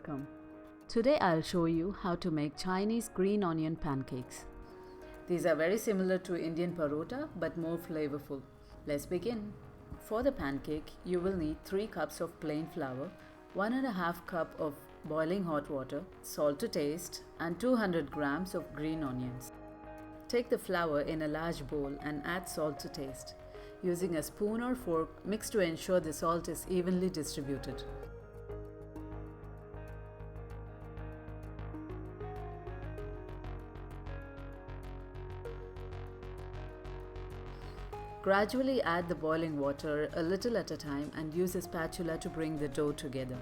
welcome. Today I'll show you how to make Chinese green onion pancakes. These are very similar to Indian parotta but more flavorful. Let's begin. For the pancake, you will need 3 cups of plain flour, 1.5 cup of boiling hot water, salt to taste, and 200 grams of green onions. Take the flour in a large bowl and add salt to taste. Using a spoon or fork, mix to ensure the salt is evenly distributed. Gradually add the boiling water a little at a time and use a spatula to bring the dough together.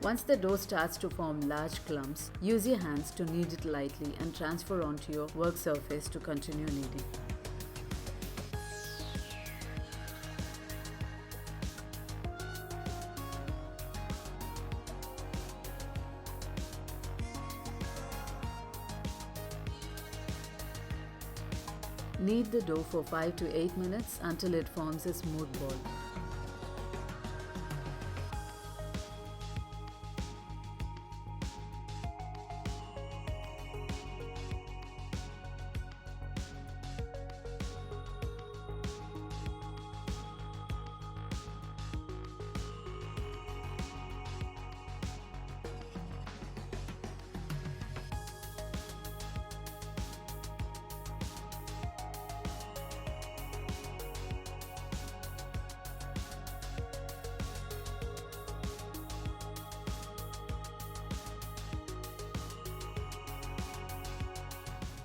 Once the dough starts to form large clumps, use your hands to knead it lightly and transfer onto your work surface to continue kneading. Knead the dough for 5 to 8 minutes until it forms a smooth ball.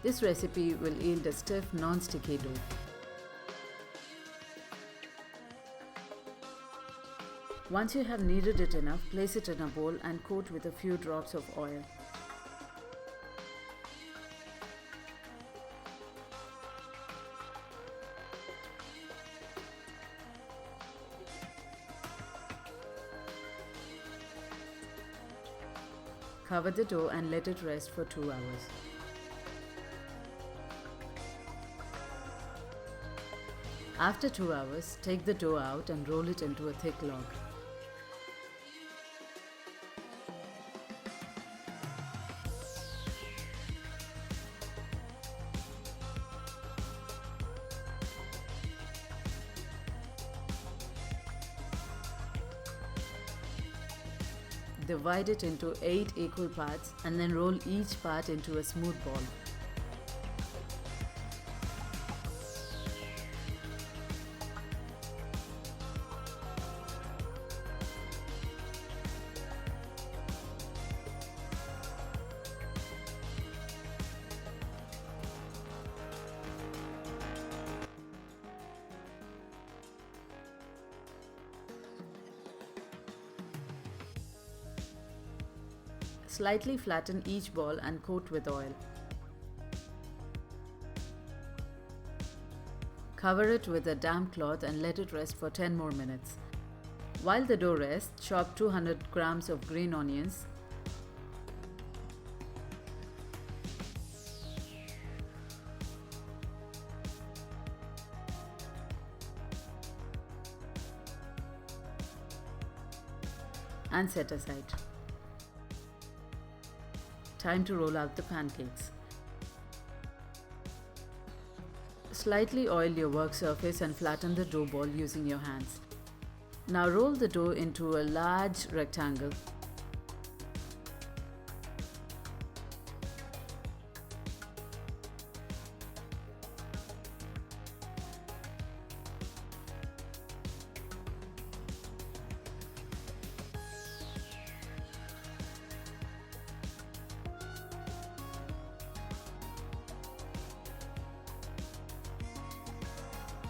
This recipe will yield a stiff, non-sticky dough. Once you have kneaded it enough, place it in a bowl and coat with a few drops of oil. Cover the dough and let it rest for 2 hours. After 2 hours, take the dough out and roll it into a thick log. Divide it into 8 equal parts and then roll each part into a smooth ball. Slightly flatten each ball and coat with oil. Cover it with a damp cloth and let it rest for 10 more minutes. While the dough rests, chop 200 grams of green onions, and set aside. Time to roll out the pancakes. Slightly oil your work surface and flatten the dough ball using your hands. Now roll the dough into a large rectangle.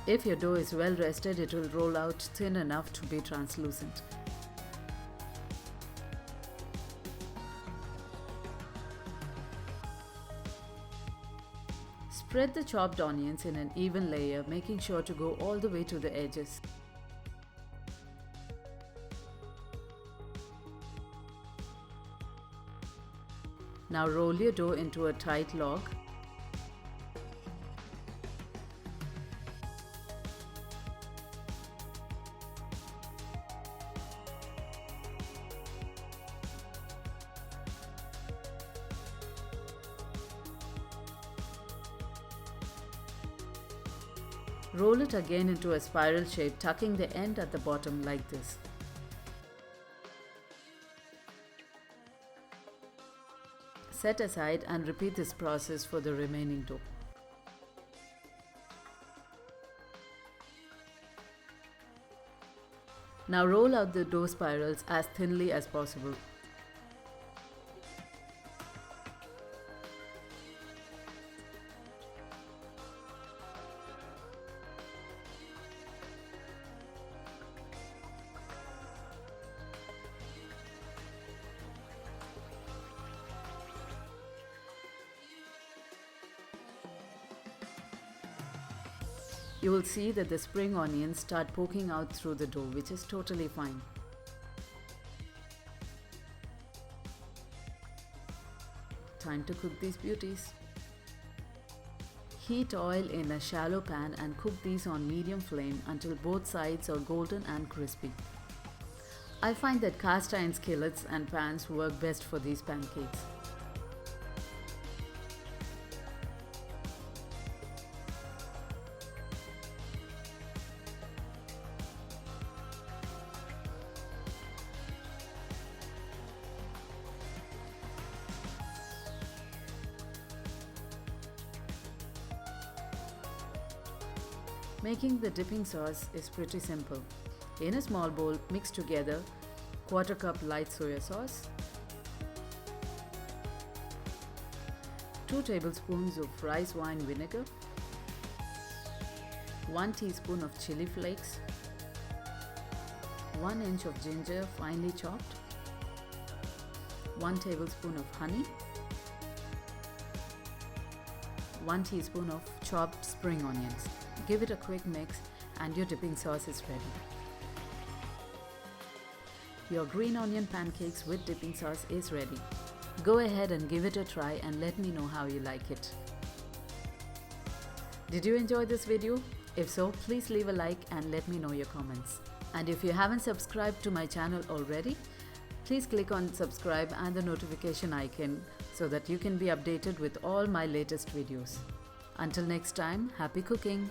If your dough is well rested, it will roll out thin enough to be translucent. Spread the chopped onions in an even layer, making sure to go all the way to the edges. Now roll your dough into a tight log. Roll it again into a spiral shape, tucking the end at the bottom like this. Set aside and repeat this process for the remaining dough. Now roll out the dough spirals as thinly as possible. You will see that the spring onions start poking out through the dough, which is totally fine. Time to cook these beauties. Heat oil in a shallow pan and cook these on medium flame until both sides are golden and crispy. I find that cast iron skillets and pans work best for these pancakes. Making the dipping sauce is pretty simple. In a small bowl, mix together 1/4 cup light soya sauce, 2 tablespoons of rice wine vinegar, 1 teaspoon of chili flakes, 1 inch of ginger finely chopped, 1 tablespoon of honey, 1 teaspoon of chopped spring onions. Give it a quick mix and your dipping sauce is ready. Your green onion pancakes with dipping sauce is ready. Go ahead and give it a try and let me know how you like it. Did you enjoy this video? If so, please leave a like and let me know your comments. And if you haven't subscribed to my channel already, please click on subscribe and the notification icon so that you can be updated with all my latest videos. Until next time, happy cooking!